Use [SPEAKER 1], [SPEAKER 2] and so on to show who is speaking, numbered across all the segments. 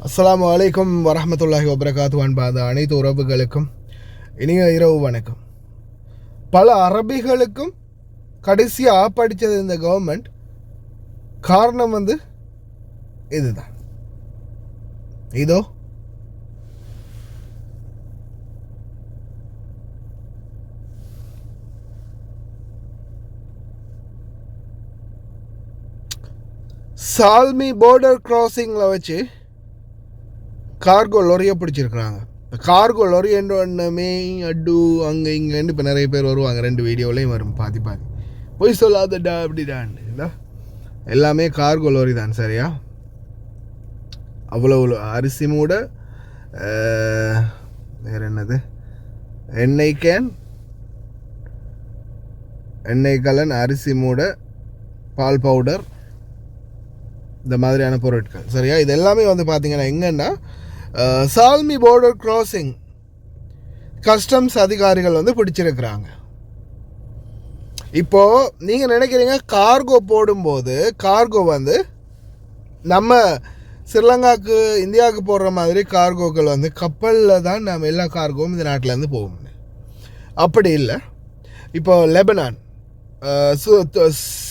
[SPEAKER 1] அஸ்ஸலாமு அலைக்கும் வரஹ்மத்துல்லாஹி வபரகாத்து அன்பாத அனைத்து உறவுகளுக்கும் இனிய இரவு வணக்கம். பல அரபிகளுக்கும் கடைசியாக படித்தது இந்த கவர்மெண்ட். காரணம் இதுதான். இதோ சால்மி பார்டர் கிராசிங்கில் வச்சு கார்கோ லொரியை பிடிச்சிருக்கிறாங்க. இப்போ கார்கோ லொரி என்ற ஒன்றுமே அட்டு அங்கே இங்கேருந்து இப்போ நிறைய பேர் வருவாங்க. 2 வீடியோலையும் வரும் பாதி போய் சொல்லாதடா அப்படிடான்னு இல்லை, எல்லாமே கார்கோ லொரி தான். சரியா, அவ்வளோ அரிசி மூட, வேறு என்னது, எண்ணெய் கேன், எண்ணெய் கலன், அரிசி மூட, பால் பவுடர், இந்த மாதிரியான பொருட்கள். சரியா, இது எல்லாமே பார்த்தீங்கன்னா எங்கன்னா சால்மி பார்டர் கிராசிங் கஸ்டம்ஸ் அதிகாரிகள் பிடிச்சிருக்கிறாங்க. இப்போது நீங்கள் நினைக்கிறீங்க கார்கோ போடும்போது கார்கோ நம்ம ஸ்ரீலங்காவுக்கு இந்தியாவுக்கு போடுற மாதிரி கார்கோக்கள் கப்பலில் தான் நம்ம எல்லா கார்கோவும் இந்த நாட்டிலேருந்து போகும். அப்படி இல்லை. இப்போ லெபனான்,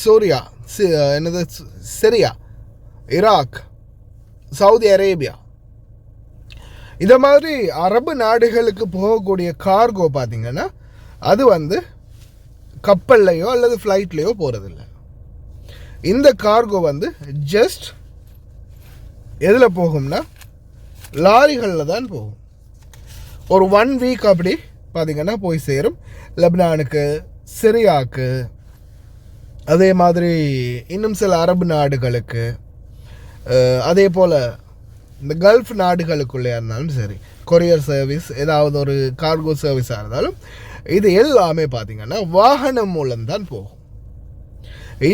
[SPEAKER 1] சூரியா, சிரியா, ஈராக், சவுதி அரேபியா, இந்த மாதிரி அரபு நாடுகளுக்கு போகக்கூடிய கார்கோ பார்த்திங்கன்னா அது கப்பல்லையோ அல்லது ஃப்ளைட்லேயோ போகிறதில்ல. இந்த கார்கோ ஜஸ்ட் எதில் போகும்னா லாரிகளில் தான் போகும். ஒரு 1 வீக் அப்படி பார்த்திங்கன்னா போய் சேரும் லெபனானுக்கு, சிரியாவுக்கு, அதே மாதிரி இன்னும் சில அரபு நாடுகளுக்கு, அதே போல் இந்த கல்ஃப் நாடுகளுக்குள்ளே இருந்தாலும் சரி, கொரியர் சர்வீஸ், ஏதாவது ஒரு கார்கோ சர்வீஸாக இருந்தாலும் இது எல்லாமே பார்த்திங்கன்னா வாகனம் மூலம்தான் போகும்.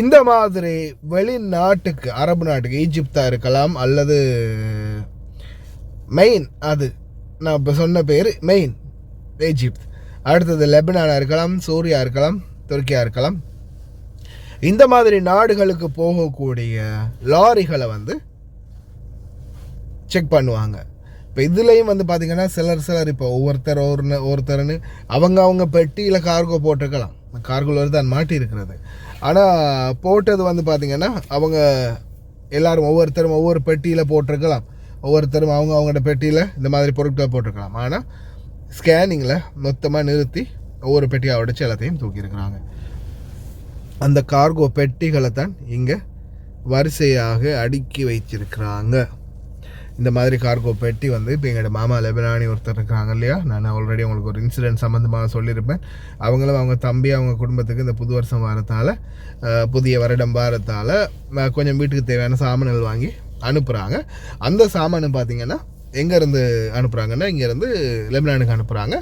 [SPEAKER 1] இந்த மாதிரி வெளிநாட்டுக்கு, அரபு நாட்டுக்கு, ஈஜிப்தாக இருக்கலாம் அல்லது மெயின், அது நான் இப்போ சொன்ன பேர் மெயின் ஈஜிப்த், அடுத்தது லெபனானாக இருக்கலாம், சூரியா இருக்கலாம், துருக்கியா இருக்கலாம், இந்த மாதிரி நாடுகளுக்கு போகக்கூடிய லாரிகளை செக் பண்ணுவாங்க. இப்போ இதுலேயும் பார்த்திங்கன்னா சிலர் இப்போ ஒவ்வொருத்தர்னு அவங்க பெட்டியில் கார்கோ போட்டிருக்கலாம். கார்கோவில் தான் மாட்டி இருக்கிறது. ஆனால் போட்டது பார்த்திங்கன்னா அவங்க எல்லோரும் ஒவ்வொருத்தரும் ஒவ்வொரு பெட்டியில் போட்டிருக்கலாம். ஒவ்வொருத்தரும் அவங்களோட பெட்டியில் இந்த மாதிரி பொருட்களை போட்டிருக்கலாம். ஆனால் ஸ்கேனிங்கில் மொத்தமாக நிறுத்தி ஒவ்வொரு பெட்டியாக உடைச்சு எல்லாத்தையும் தூக்கியிருக்கிறாங்க. அந்த கார்கோ பெட்டிகளை தான் இங்கே வரிசையாக அடுக்கி வைச்சிருக்கிறாங்க. இந்த மாதிரி கார்கோ பெட்டி இப்போ எங்களோட மாமா லெபனானி ஒருத்தர் இருக்கிறாங்க இல்லையா, நான் ஆல்ரெடி உங்களுக்கு ஒரு இன்சிடென்ட் சம்மந்தமாக சொல்லியிருப்பேன். அவங்களும் அவங்க தம்பி அவங்க குடும்பத்துக்கு இந்த புது வருஷம் வாரத்தால், புதிய வருடம் வாரத்தால் கொஞ்சம் வீட்டுக்கு தேவையான சாமான்கள் வாங்கி அனுப்புகிறாங்க. அந்த சாமானு பார்த்திங்கன்னா எங்கேருந்து அனுப்புகிறாங்கன்னா இங்கேருந்து லெபனானுக்கு அனுப்புகிறாங்க.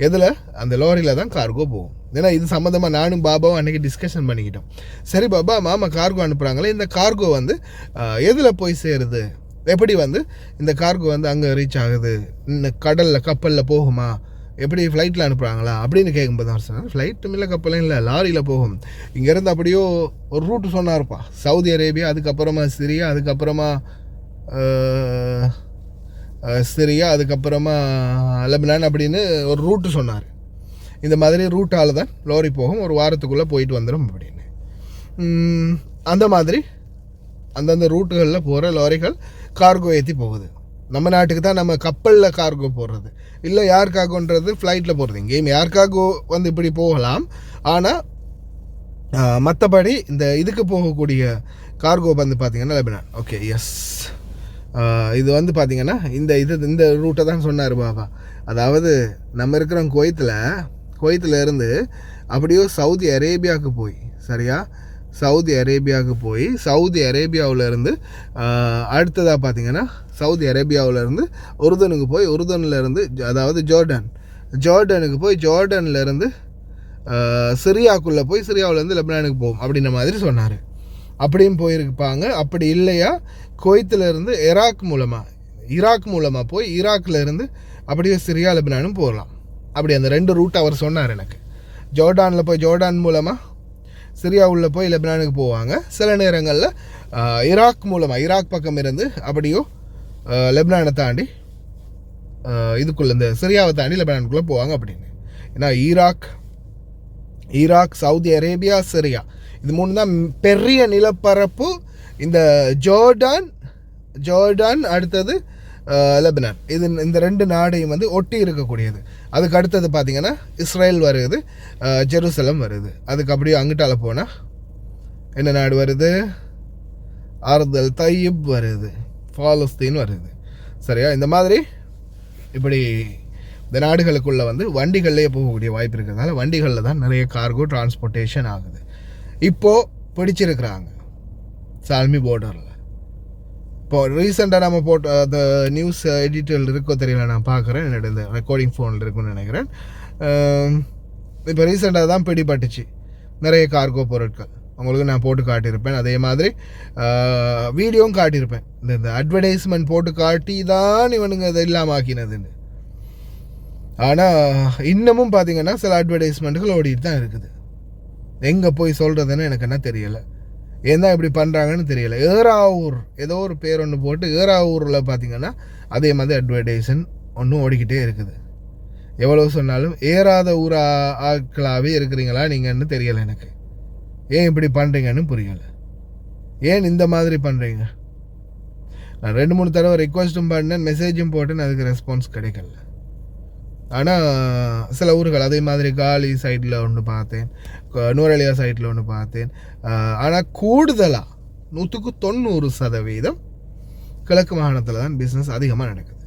[SPEAKER 1] எதில்? அந்த லாரியில் தான் கார்கோ போகும். ஏன்னா இது சம்மந்தமாக நானும் பாபாவும் அன்றைக்கி டிஸ்கஷன் பண்ணிக்கிட்டோம். சரி பாபா, மாமா கார்கோ அனுப்புகிறாங்களே, இந்த கார்கோ எதில் போய் சேருது, எப்படி இந்த கார்கோ அங்கே ரீச் ஆகுது, இந்த கடலில் கப்பலில் போகுமா, எப்படி ஃப்ளைட்டில் அனுப்புகிறாங்களா அப்படின்னு கேட்கும்போது அவர் சொன்னார், ஃப்ளைட்டும் இல்லை கப்பலும் இல்லை, லாரியில் போகும். இங்கேருந்து அப்படியோ ஒரு ரூட்டு சொன்னார்ப்பா, சவுதி அரேபியா, அதுக்கப்புறமா சிரியா, அதுக்கப்புறமா அதுக்கப்புறமா லெபனான் அப்படின்னு ஒரு ரூட்டு சொன்னார். இந்த மாதிரி ரூட்டால் தான் லாரி போகும், ஒரு வாரத்துக்குள்ளே போயிட்டு வந்துடும் அப்படின்னு. அந்த மாதிரி அந்தந்த ரூட்டுகளில் போகிற லாரிகள் கார்கோ ஏற்றி போகுது. நம்ம நாட்டுக்கு தான் நம்ம கப்பலில் கார்கோ போடுறது இல்லை, யாருக்காகன்றது ஃப்ளைட்டில் போடுறது. இங்கேயும் யாருக்காகோ இப்படி போகலாம். ஆனால் மற்றபடி இந்த இதுக்கு போகக்கூடிய கார்கோ பார்த்திங்கன்னா லெபனான். ஓகே, எஸ், இது பார்த்திங்கன்னா இந்த ரூட்டை தான் சொன்னார் பாபா. அதாவது நம்ம இருக்கிற குவைத்தில் இருந்து அப்படியோ சவுதி அரேபியாவுக்கு போய், சரியா, சவுதி அரேபியாவுக்கு போய் சவுதி அரேபியாவிலேருந்து அடுத்ததாக பார்த்திங்கன்னா சவுதி அரேபியாவிலேருந்து உருதனுக்கு போய், உருதனிலேருந்து அதாவது ஜோர்டனுக்கு போய், ஜோர்டன்லேருந்து சிரியாவுக்குள்ளே போய், சிரியாவிலேருந்து லெபனானுக்கு போகும் அப்படின்ற மாதிரி சொன்னார். அப்படியும் போயிருப்பாங்க. அப்படி இல்லையா குவைத்திலேருந்து ஈராக் மூலமாக போய் ஈராக்லேருந்து அப்படியே சிரியா லெபனானும் போகலாம். அப்படி அந்த 2 ரூட் அவர் சொன்னார் எனக்கு. ஜோர்டானில் போய் ஜோர்டான் மூலமாக சிரியாவில் போய் லெபனானுக்கு போவாங்க. சில நேரங்களில் ஈராக் மூலமாக ஈராக் பக்கம் இருந்து அப்படியோ லெபனானை தாண்டி இதுக்குள்ளே இந்த சிரியாவை தாண்டி லெபனானுக்குள்ளே போவாங்க அப்படின்னு. ஏன்னா ஈராக் சவுதி அரேபியா சிரியா இது 3 தான் பெரிய நிலப்பரப்பு. இந்த ஜோர்டான் அடுத்தது லெபனான் இந்த 2 நாடையும் வந்து ஒட்டி இருக்கக்கூடியது. அதுக்கு அடுத்தது பார்த்திங்கன்னா இஸ்ரேல் வருது, ஜெருசலம் வருது. அதுக்கு அப்படியே அங்கிட்டால போனால் என்ன நாடு வருது, ஆர்தல் தையிப் வருது, பாலஸ்தீன் வருது. சரியா? இந்த மாதிரி இப்படி இந்த நாடுகளுக்குள்ளே வந்து வண்டிகள்லேயே போகக்கூடிய வாய்ப்பு இருக்கிறதுனால வண்டிகளில் தான் நிறைய கார்கோ டிரான்ஸ்போர்ட்டேஷன் ஆகுது. இப்போது பிடிச்சிருக்கிறாங்க சால்மி பார்டரில். இப்போ ரீசெண்டாக நம்ம போட்ட அந்த நியூஸ் எடிட்டரில் இருக்கோ தெரியல, நான் பார்க்குறேன், என்னோட இந்த ரெக்கார்டிங் ஃபோனில் இருக்குன்னு நினைக்கிறேன். இப்போ ரீசெண்டாக தான் பிடிபட்டுச்சு நிறைய கார்கோ பொருட்கள். உங்களுக்கு நான் போட்டு காட்டியிருப்பேன். அதே மாதிரி வீடியோவும் காட்டியிருப்பேன். இந்த அட்வர்டைஸ்மெண்ட் போட்டு காட்டி தான் இவனுங்க இதை இல்லாமல் ஆக்கினதுன்னு. ஆனால் இன்னமும் பார்த்தீங்கன்னா சில அட்வர்டைஸ்மெண்ட்டுகள் ஓடிட்டு தான் இருக்குது. எங்கே போய் சொல்கிறதுன்னு எனக்கு என்ன தெரியலை, ஏன் தான் இப்படி பண்ணுறாங்கன்னு தெரியலை. ஏறாவூர் ஏதோ ஒரு பேர் ஒன்று போட்டு ஏறாவூரில் பார்த்தீங்கன்னா அதே மாதிரி அட்வர்டைஸன் ஒன்றும் ஓடிக்கிட்டே இருக்குது. எவ்வளோ சொன்னாலும் ஏறாத ஊர் ஆட்களாகவே இருக்கிறீங்களா நீங்கன்னு தெரியலை எனக்கு. ஏன் இப்படி பண்ணுறீங்கன்னு புரியலை. ஏன் இந்த மாதிரி பண்ணுறீங்க? நான் 2-3 தடவை ரெக்வஸ்ட்டும் பண்ணேன், மெசேஜும் போட்டேன், அதுக்கு ரெஸ்பான்ஸ் கிடைக்கல. ஆனால் சில ஊர்கள் அதே மாதிரி காலி சைடில் ஒன்று பார்த்தேன், நூரலியா சைட்டில் ஒன்று பார்த்தேன். ஆனால் கூடுதலாக 190% கிழக்கு மாகாணத்தில் தான் பிஸ்னஸ் அதிகமாக நடக்குது,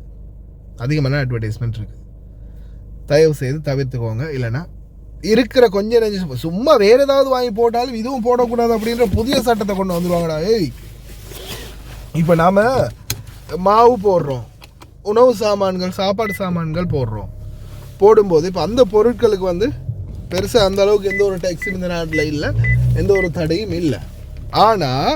[SPEAKER 1] அதிகமான அட்வர்டைஸ்மெண்ட் இருக்குது. தயவு செய்து தவிர்த்துக்கோங்க. இல்லைன்னா இருக்கிற கொஞ்சம் நெஞ்சு சும்மா வேறு ஏதாவது வாங்கி போட்டாலும் இதுவும் போடக்கூடாது அப்படின்ற புதிய சட்டத்தை கொண்டு வந்துடுவாங்கடா. இப்போ நாம் மாவு போடுறோம், உணவு சாமான்கள், சாப்பாடு சாமான்கள் போடும்போது இப்போ அந்த பொருட்களுக்கு வந்து பெருசாக அந்த அளவுக்கு எந்த ஒரு டேக்ஸும் இந்த நாட்டில் இல்லை, எந்த ஒரு தடையும் இல்லை. ஆனால்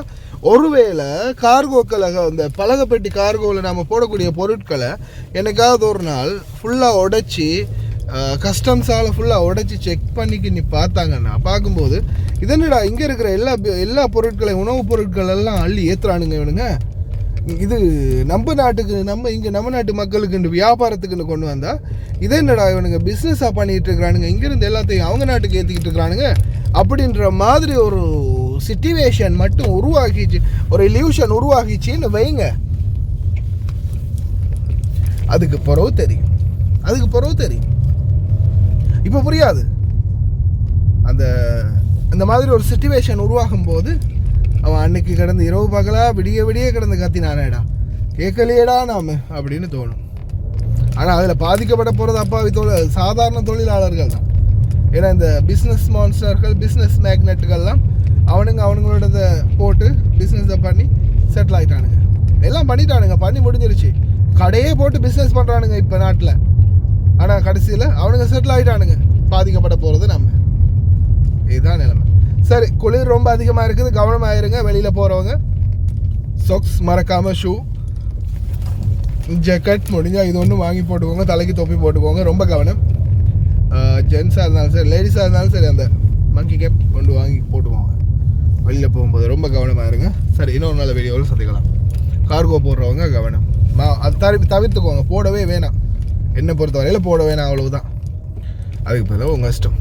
[SPEAKER 1] ஒருவேளை கார்கோக்களை இந்த பலகப்பெட்டி கார்கோவில் நம்ம போடக்கூடிய பொருட்களை என்னைக்காவது ஒரு நாள் ஃபுல்லாக உடைச்சி கஸ்டம்ஸால் ஃபுல்லாக உடைச்சி செக் பண்ணிக்கு நீ பார்த்தாங்கன்னா பார்க்கும்போது இதனடா இங்கே இருக்கிற எல்லா பொருட்களையும் உணவுப் பொருட்கள் எல்லாம் அள்ளி ஏற்றுறானுங்க இவனுங்க. இது நம்ம நாட்டுக்கு நம்ம நாட்டு மக்களுக்கு வியாபாரத்துக்குன்னு கொண்டு வந்தால் இதே என்னடா இவனுங்க பிஸ்னஸாக பண்ணிகிட்டு இருக்கிறானுங்க, இங்கேருந்து எல்லாத்தையும் அவங்க நாட்டுக்கு ஏற்றிக்கிட்டு இருக்கிறானுங்க அப்படின்ற மாதிரி ஒரு சிச்சுவேஷன் மட்டும் உருவாக்கிச்சு, ஒரு இல்யூஷன் உருவாக்கிச்சின்னு வைங்க. அதுக்கு பிறகு தெரியும். இப்போ புரியாது. அந்த மாதிரி ஒரு சிச்சுவேஷன் உருவாகும் போது அவன் அன்னைக்கு கிடந்து இரவு பகலா விடிய கிடந்து கத்தினானேடா, கேட்கலையேடா நாம அப்படின்னு தோணும். ஆனால் அதில் பாதிக்கப்பட போகிறது அப்பாவி சாதாரண தொழிலாளர்கள் தான். ஏன்னா இந்த பிஸ்னஸ் மான்ஸ்டர்கள், பிஸ்னஸ் மேக்னெட்டுகள்லாம் அவனுங்களோட போட்டு பிஸ்னஸை பண்ணி செட்டில் ஆகிட்டானுங்க, எல்லாம் பண்ணிட்டானுங்க, பண்ணி முடிஞ்சிருச்சு. கடையே போட்டு பிஸ்னஸ் பண்ணுறானுங்க இப்போ நாட்டில். ஆனால் கடைசியில் அவனுங்க செட்டில் ஆகிட்டானுங்க, பாதிக்கப்பட போகிறது நம்ம. இதுதான் நிலைமை. சரி, குளிர் ரொம்ப அதிகமாக இருக்குது, கவனமாக இருங்க. வெளியில் போகிறவங்க சாக்ஸ் மறக்காமல், ஷூ, ஜக்கெட் முடிஞ்சால் இது ஒன்று வாங்கி போட்டுக்கோங்க, தலைக்கு தொப்பி போட்டுக்கோங்க, ரொம்ப கவனம். ஜென்ஸாக இருந்தாலும் சரி, லேடிஸாக இருந்தாலும் சரி, அந்த மங்கி கேப் கொண்டு வாங்கி போட்டுக்கோங்க வெளியில் போகும்போது, ரொம்ப கவனமாக இருங்க. சரி, இன்னொரு நல்ல வீடியோவில் சந்திக்கலாம். கார்கோ போடுறவங்க கவனம், அது தவிர்த்துக்கோங்க, போடவே வேணாம். என்னை பொறுத்த வரையில் போட வேணாம், அவ்வளவுதான். அதுக்கு பிறகு உங்கள் இஷ்டம்.